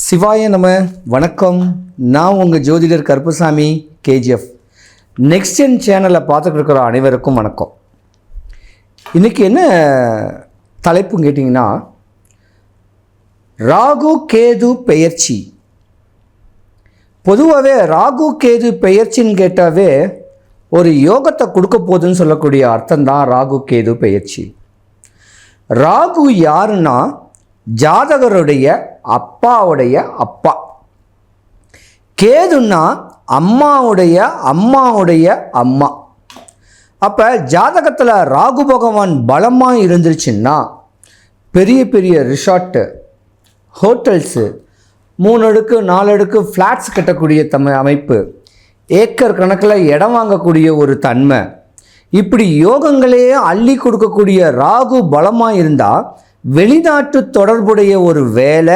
சிவாய நம. வணக்கம். நான் உங்கள் ஜோதிடர் கருப்புசாமி கேஜிஎஃப். நெக்ஸ்ட் ஜென் சேனலை பார்த்துட்டு இருக்கிற அனைவருக்கும் வணக்கம். இன்றைக்கி என்ன தலைப்புன்னு கேட்டிங்கன்னா, ராகு கேது பெயர்ச்சி. பொதுவாகவே ராகு கேது பெயர்ச்சின்னு கேட்டாவே ஒரு யோகத்தை கொடுக்க போகுதுன்னு சொல்லக்கூடிய அர்த்தம்தான் ராகு கேது பெயர்ச்சி. ராகு யாருன்னா ஜாதகருடைய அப்பாவுடைய அப்பா. கேதுன்னா அம்மாவுடைய அம்மா. அப்போ ஜாதகத்தில் ராகு பகவான் பலமாக இருந்துருச்சுன்னா பெரிய பெரிய ரிசார்ட்டு, ஹோட்டல்ஸு, 3 அடுக்கு 4 அடுக்கு ஃப்ளாட்ஸ் கட்டக்கூடிய அமைப்பு, ஏக்கர் கணக்கில் இடம் வாங்கக்கூடிய ஒரு தன்மை, இப்படி யோகங்களே அள்ளி கொடுக்கக்கூடிய ராகு பலமாக இருந்தால் வெளிநாட்டு தொடர்புடைய ஒரு வேலை,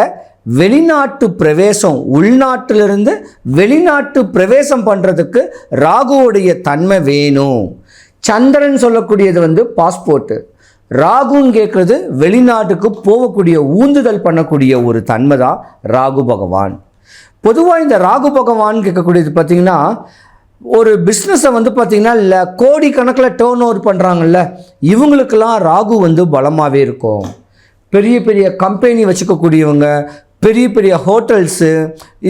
வெளிநாட்டு பிரவேசம், உள்நாட்டிலிருந்து வெளிநாட்டு பிரவேசம் பண்ணுறதுக்கு ராகுவுடைய தன்மை வேணும். சந்திரன் சொல்லக்கூடியது பாஸ்போர்ட்டு, ராகுன்னு கேட்குறது வெளிநாட்டுக்கு போகக்கூடிய ஊந்துதல் பண்ணக்கூடிய ஒரு தன்மை தான் ராகு பகவான். பொதுவாக இந்த ராகு பகவான் கேட்கக்கூடியது பார்த்திங்கன்னா, ஒரு பிஸ்னஸை பார்த்திங்கன்னா இல்லை கோடி கணக்கில் டேர்ன் ஓவர் பண்ணுறாங்கல்ல, இவங்களுக்கெல்லாம் ராகு பலமாகவே இருக்கும். பெரிய பெரிய கம்பெனி வச்சுக்கக்கூடியவங்க, பெரிய பெரிய ஹோட்டல்ஸு,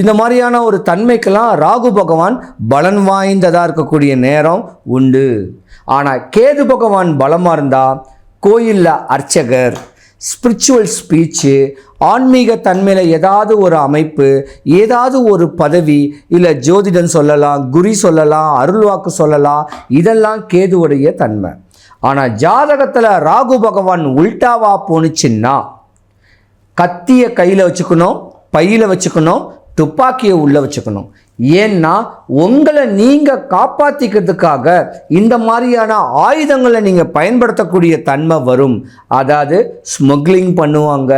இந்த மாதிரியான ஒரு தன்மைக்கெல்லாம் ராகு பகவான் பலன் வாய்ந்ததாக இருக்கக்கூடிய நேரம் உண்டு. ஆனால் கேது பகவான் பலமாக இருந்தால் கோயிலில் அர்ச்சகர், ஸ்பிரிச்சுவல் ஸ்பீச்சு, ஆன்மீக தன்மையில் ஏதாவது ஒரு அமைப்பு, ஏதாவது ஒரு பதவி, இல்லை ஜோதிடன் சொல்லலாம், குறி சொல்லலாம், அருள்வாக்கு சொல்லலாம், இதெல்லாம் கேதுவுடைய தன்மை. ஆனால் ஜாதகத்தில் ராகு பகவான் உல்டாவா போணுச்சுன்னா கத்தியை கையில் வச்சுக்கணும், பையில் வச்சுக்கணும், துப்பாக்கியை உள்ளே வச்சுக்கணும். ஏன்னா உங்களை நீங்கள் காப்பாற்றிக்கிறதுக்காக இந்த மாதிரியான ஆயுதங்களை நீங்கள் பயன்படுத்தக்கூடிய தன்மை வரும். அதாவது ஸ்மக்லிங் பண்ணுவாங்க,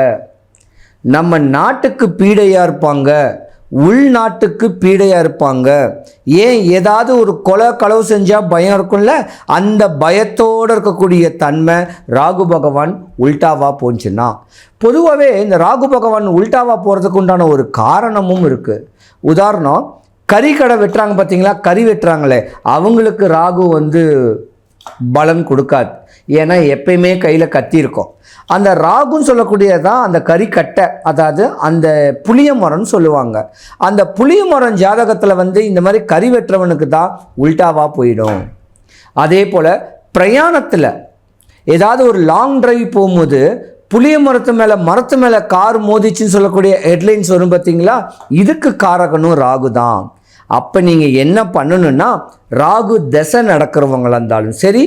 நம்ம நாட்டுக்கு பீடையாக இருப்பாங்க, உள்நாட்டுக்கு பீடையாக இருப்பாங்க. ஏன் ஏதாவது ஒரு கொலை களவு செஞ்சால் பயம் இருக்கும்ல, அந்த பயத்தோடு இருக்கக்கூடிய தன்மை ராகு பகவான் உல்டாவாக போச்சுன்னா. பொதுவாகவே இந்த ராகு பகவான் உல்டாவாக போகிறதுக்கு உண்டான ஒரு காரணமும் இருக்குது. உதாரணம், கறி கடை வெட்டுறாங்க பார்த்தீங்களா, கறி வெட்டுறாங்களே, அவங்களுக்கு ராகு பலன் கொடுக்காது. ஏன்னா எப்பயுமே கையில் கத்தி இருக்கும். அந்த ராகுன்னு சொல்லக்கூடியதான் அந்த கறி கட்டை, அதாவது அந்த புளிய மரம்னு சொல்லுவாங்க. அந்த புளிய மரம் ஜாதகத்தில் இந்த மாதிரி கறி வெட்டுறவனுக்கு தான் உல்டாவாக போயிடும். அதே போல் பிரயாணத்தில் ஏதாவது ஒரு லாங் டிரைவ் போகும்போது புளிய மரத்து மேலே கார் மோதிச்சுன்னு சொல்லக்கூடிய ஹெட்லைன்ஸ் வரும் பார்த்தீங்களா, இதுக்கு காரகனும் ராகு தான். அப்போ நீங்கள் என்ன பண்ணணுன்னா, ராகு தசை நடக்கிறவங்களாக இருந்தாலும் சரி,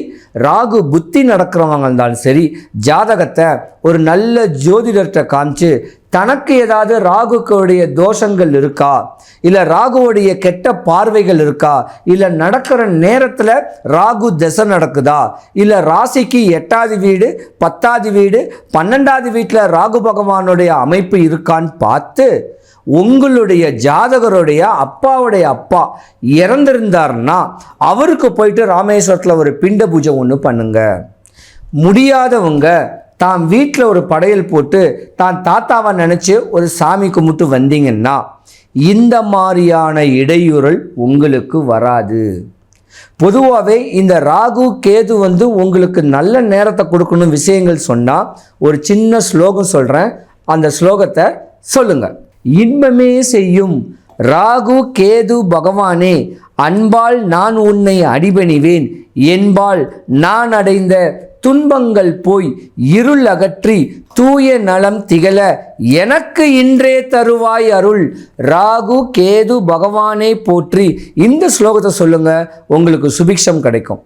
ராகு புத்தி நடக்கிறவங்க இருந்தாலும் சரி, ஜாதகத்தை ஒரு நல்ல ஜோதிடர்கிட்ட காமிச்சு தனக்கு ஏதாவது ராகுக்குடைய தோஷங்கள் இருக்கா, இல்லை ராகுவுடைய கெட்ட பார்வைகள் இருக்கா, இல்லை நடக்கிற நேரத்தில் ராகு தசை நடக்குதா, இல்லை ராசிக்கு 8வது வீடு 10வது வீடு 12வது வீட்டில் ராகு பகவானுடைய அமைப்பு இருக்கான்னு பார்த்து உங்களுடைய ஜாதகருடைய அப்பாவுடைய அப்பா இறந்திருந்தார்னா அவருக்கு போயிட்டு ராமேஸ்வரத்தில் ஒரு பிண்ட பூஜை ஒன்று பண்ணுங்க. முடியாதவங்க தான் வீட்டில் ஒரு படையல் போட்டு தான் தாத்தாவை நினச்சி ஒரு சாமி கும்பிட்டு வந்தீங்கன்னா இந்த மாதிரியான இடையூறல் உங்களுக்கு வராது. பொதுவாகவே இந்த ராகு கேது உங்களுக்கு நல்ல நேரத்தை கொடுக்கணும் விஷயங்கள் சொன்னால் ஒரு சின்ன ஸ்லோகம் சொல்கிறேன், அந்த ஸ்லோகத்தை சொல்லுங்கள். இன்பமே செய்யும் ராகு கேது பகவானே, அன்பால் நான் உன்னை அடிபணிவேன், என்பால் நான் அடைந்த துன்பங்கள் போய் இருள் அகற்றி தூய நலம் திகழ எனக்கு இன்றே தருவாய் அருள், ராகு கேது பகவானே போற்றி. இந்த ஸ்லோகத்தை சொல்லுங்க, உங்களுக்கு சுபிக்ஷம் கிடைக்கும்.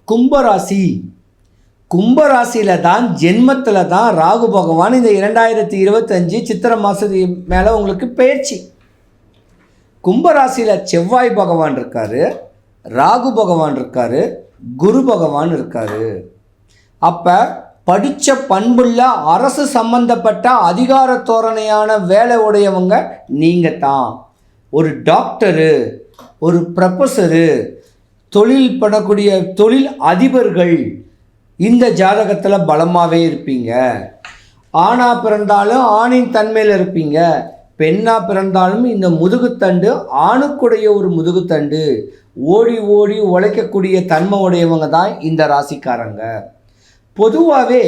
கும்பராசியில் தான் ஜென்மத்தில் தான் ராகு பகவான் இந்த 2025 சித்திரை மாதத்துக்கு மேலே உங்களுக்கு பயிற்சி. கும்பராசியில் செவ்வாய் பகவான் இருக்கார், ராகு பகவான் இருக்கார், குரு பகவான் இருக்கார். அப்போ படித்த பண்புள்ள அரசு சம்பந்தப்பட்ட அதிகார தோரணையான வேலை உடையவங்க நீங்கள் தான். ஒரு டாக்டரு, ஒரு ப்ரொஃபஸரு, தொழில் பண்ணக்கூடிய தொழில் அதிபர்கள் இந்த ஜாதகத்தில் பலமாகவே இருப்பீங்க. ஆணாக பிறந்தாலும் ஆணின் தன்மையில் இருப்பீங்க, பெண்ணாக பிறந்தாலும் இந்த முதுகுத்தண்டு ஆணுக்குடைய ஒரு முதுகுத்தண்டு. ஓடி ஓடி உழைக்கக்கூடிய தன்மை உடையவங்க தான் இந்த ராசிக்காரங்க. பொதுவாகவே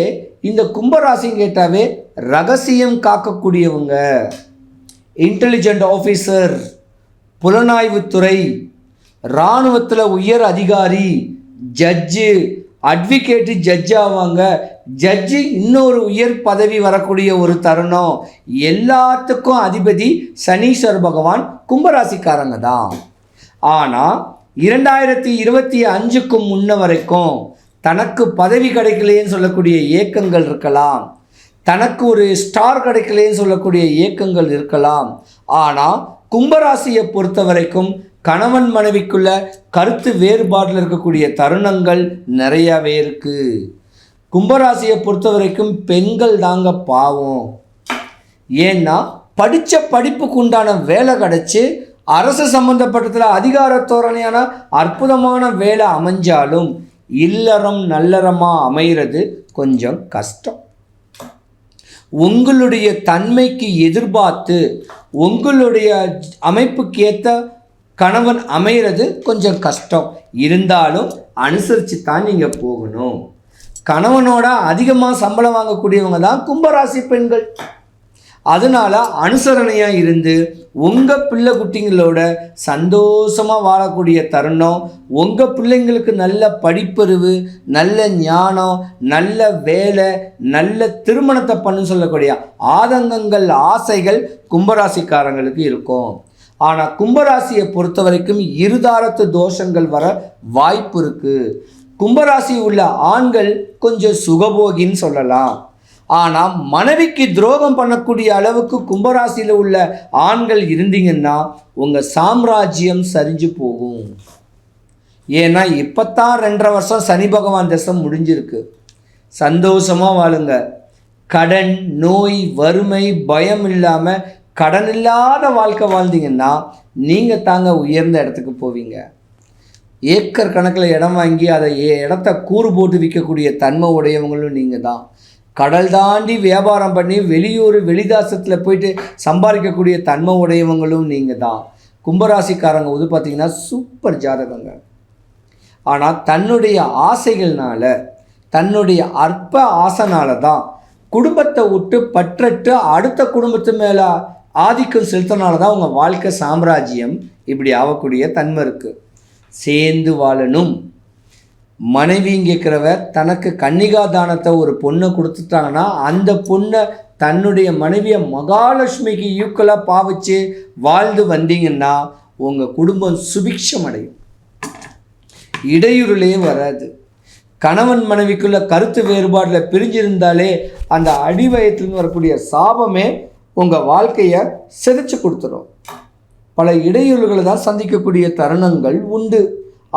இந்த கும்பராசின்னு கேட்டாவே ரகசியம் காக்கக்கூடியவங்க, இன்டெலிஜென்ட் ஆஃபீஸர், புலனாய்வுத்துறை, இராணுவத்தில் உயர் அதிகாரி, ஜட்ஜு, அட்வொகேட்டு ஜட்ஜ் ஆவாங்க. ஜட்ஜு இன்னொரு உயர் பதவி வரக்கூடிய ஒரு தருணம். எல்லாத்துக்கும் அதிபதி சனீஸ்வர பகவான் கும்பராசிக்காரங்க தான். ஆனால் 2025க்கு முன்ன வரைக்கும் தனக்கு பதவி கிடைக்கலையேன்னு சொல்லக்கூடிய ஏக்கங்கள் இருக்கலாம், தனக்கு ஒரு ஸ்டார் கிடைக்கலையேன்னு சொல்லக்கூடிய ஏக்கங்கள் இருக்கலாம். ஆனால் கும்பராசியை பொறுத்த வரைக்கும் கணவன் மனைவிக்குள்ள கருத்து வேறுபாட்டில் இருக்கக்கூடிய தருணங்கள் நிறையாவே இருக்குது. கும்பராசியை பொறுத்த வரைக்கும் பெண்கள் தாங்க பாவம். ஏன்னா படித்த படிப்புக்கு உண்டான வேலை கிடச்சி அரசு சம்பந்தப்பட்டதில் அதிகார தோரணையான அற்புதமான வேலை அமைஞ்சாலும் இல்லறம் நல்லறமாக அமைகிறது கொஞ்சம் கஷ்டம். உங்களுடைய தன்மைக்கு எதிர்பார்த்து உங்களுடைய அமைப்புக்கு ஏற்ற கணவன் அமைகிறது கொஞ்சம் கஷ்டம். இருந்தாலும் அனுசரித்து தான் நீங்கள் போகணும். கணவனோட அதிகமாக சம்பளம் வாங்கக்கூடியவங்க தான் கும்பராசி பெண்கள். அதனால் அனுசரணையாக இருந்து உங்கள் பிள்ளை குட்டிங்களோட சந்தோஷமாக வாழக்கூடிய தருணம். உங்கள் பிள்ளைங்களுக்கு நல்ல படிப்பறிவு, நல்ல ஞானம், நல்ல வேலை, நல்ல திருமணத்தை பண்ணு சொல்லக்கூடிய ஆதங்கங்கள், ஆசைகள் கும்பராசிக்காரங்களுக்கு இருக்கும். ஆனால் கும்பராசியை பொறுத்த வரைக்கும் இருதாரத்து தோஷங்கள் வர வாய்ப்பு இருக்குது. கும்பராசி உள்ள ஆண்கள் கொஞ்சம் சுகபோகின்னு சொல்லலாம். ஆனால் மனைவிக்கு துரோகம் பண்ணக்கூடிய அளவுக்கு கும்பராசியில் உள்ள ஆண்கள் இருந்தீங்கன்னா உங்கள் சாம்ராஜ்யம் சரிஞ்சு போகும். ஏன்னா இப்போத்தான் 2.5 வருஷம் சனி பகவான் தசை முடிஞ்சிருக்கு. சந்தோஷமாக வாழுங்க. கடன், நோய், வறுமை, பயம் இல்லாமல் கடன் இல்லாத வாழ்க்கை வாழ்ந்தீங்கன்னா நீங்கள் தாங்க உயர்ந்த இடத்துக்கு போவீங்க. ஏக்கர் கணக்கில் இடம் வாங்கி அதை இடத்த கூறு போட்டு விற்கக்கூடிய தன்மை உடையவங்களும் நீங்கள் தான். கடல் தாண்டி வியாபாரம் பண்ணி வெளியூர் வெளிதாசத்தில் போயிட்டு சம்பாதிக்கக்கூடிய தன்மை உடையவங்களும் நீங்கள் தான். கும்பராசிக்காரங்க வந்து பார்த்திங்கன்னா சூப்பர் ஜாதகங்க. ஆனால் தன்னுடைய ஆசைகள்னால, தன்னுடைய அற்ப ஆசைனால தான் குடும்பத்தை விட்டு பற்றட்டு அடுத்த குடும்பத்து மேலே ஆதிக்கம் செலுத்தினால தான் உங்கள் வாழ்க்கை சாம்ராஜ்யம் இப்படி ஆகக்கூடிய தன்மை இருக்குது. சேர்ந்து வாழணும். மனைவிங்கிறவர் தனக்கு கன்னிகா தானத்தை ஒரு பொண்ணை கொடுத்துட்டாங்கன்னா அந்த பொண்ணை தன்னுடைய மனைவியை மகாலட்சுமிக்கு ஈக்குவலாக பாவிச்சு வாழ்ந்து வந்தீங்கன்னா உங்கள் குடும்பம் சுபிக்ஷம் அடையும். இடையூறுலே வராது. கணவன் மனைவிக்குள்ள கருத்து வேறுபாட்டில் பிரிஞ்சிருந்தாலே அந்த அடிவயத்துலேருந்து வரக்கூடிய சாபமே உங்கள் வாழ்க்கையை சிதைச்சு கொடுத்துரும். பல இடையூறுகளை தான் சந்திக்கக்கூடிய தருணங்கள் உண்டு.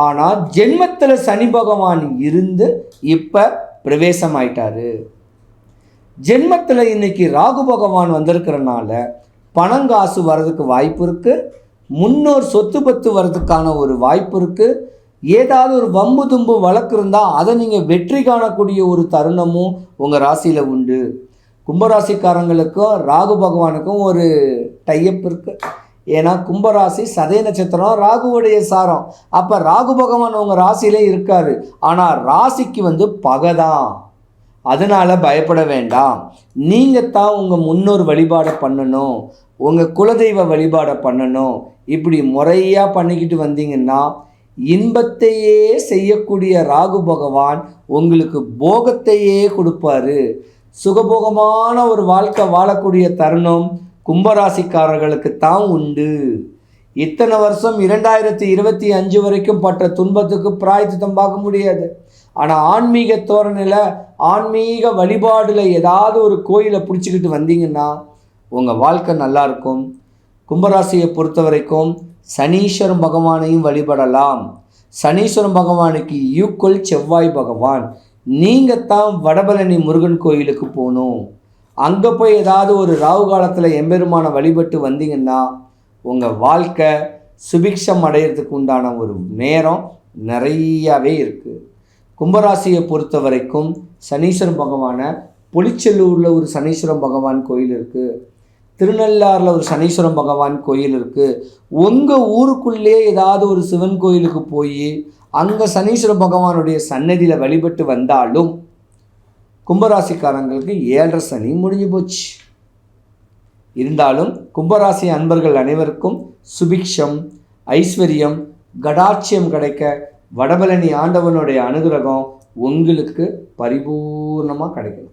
ஆனால் ஜென்மத்தில் சனி பகவான் இருந்து இப்போ பிரவேசம் ஆயிட்டாரு. ஜென்மத்தில் இன்னைக்கு ராகு பகவான் வந்திருக்கிறனால பணங்காசு வர்றதுக்கு வாய்ப்பு இருக்குது. முன்னோர் சொத்து பத்து வர்றதுக்கான ஒரு வாய்ப்பு இருக்குது. ஏதாவது ஒரு வம்பு தும்பு வழக்கு இருந்தால் அதை நீங்கள் வெற்றி காணக்கூடிய ஒரு தருணமும் உங்கள் ராசியில் உண்டு. கும்பராசிக்காரங்களுக்கும் ராகு பகவானுக்கும் ஒரு டைப் இருக்குது. ஏன்னா கும்பராசி சதய நட்சத்திரம், ராகுவுடைய சாரம். அப்போ ராகு பகவான் உங்கள் ராசியிலே இருக்காரு. ஆனால் ராசிக்கு பகைதான். அதனால் பயப்பட வேண்டாம். நீங்கள் தான் உங்கள் முன்னோர் வழிபாடை பண்ணணும், உங்கள் குலதெய்வ வழிபாடை பண்ணணும். இப்படி முறையாக பண்ணிக்கிட்டு வந்தீங்கன்னா இன்பத்தையே செய்யக்கூடிய ராகு பகவான் உங்களுக்கு போகத்தையே கொடுப்பாரு. சுகபோகமான ஒரு வாழ்க்கை வாழக்கூடிய தருணம் கும்பராசிக்காரர்களுக்கு தான் உண்டு. இத்தனை வருஷம் 2025 வரைக்கும் பட்ட துன்பத்துக்கு பிராயச்சித்தம் பார்க்க முடியாது. ஆனால் ஆன்மீக தோரணையில், ஆன்மீக வழிபாடில் ஏதாவது ஒரு கோயிலை பிடிச்சிக்கிட்டு வந்தீங்கன்னா உங்கள் வாழ்க்கை நல்லாயிருக்கும். கும்பராசியை பொறுத்த வரைக்கும் சனீஸ்வரன் பகவானையும் வழிபடலாம். சனீஸ்வரன் பகவானுக்கு ஈக்குவல் செவ்வாய் பகவான். நீங்கள் தான் வடபழனி முருகன் கோயிலுக்கு போகணும். அங்கே போய் ஏதாவது ஒரு ராகு காலத்தில் எம்பெருமான வழிபட்டு வந்தீங்கன்னா உங்கள் வாழ்க்கை சுபிக்ஷம் அடையிறதுக்கு உண்டான ஒரு நேரம் நிறையாவே இருக்குது. கும்பராசியை பொறுத்த வரைக்கும் சனீஸ்வரன் பகவானை பொலிச்செல்லூரில் ஒரு சனீஸ்வரன் பகவான் கோயில் இருக்குது. திருநள்ளாறில் ஒரு சனீஸ்வரன் பகவான் கோயில் இருக்குது. உங்கள் ஊருக்குள்ளே ஏதாவது ஒரு சிவன் கோயிலுக்கு போய் அங்கே சனீஸ்வர பகவானுடைய சன்னதியில் வழிபட்டு வந்தாலும் கும்பராசிக்காரங்களுக்கு 7.5 சனி முடிஞ்சு போச்சு. இருந்தாலும் கும்பராசி அன்பர்கள் அனைவருக்கும் சுபிக்ஷம், ஐஸ்வர்யம், கடாட்சியம் கிடைக்க வடபழனி ஆண்டவனுடைய அனுகிரகம் உங்களுக்கு பரிபூர்ணமாக கிடைக்கணும்.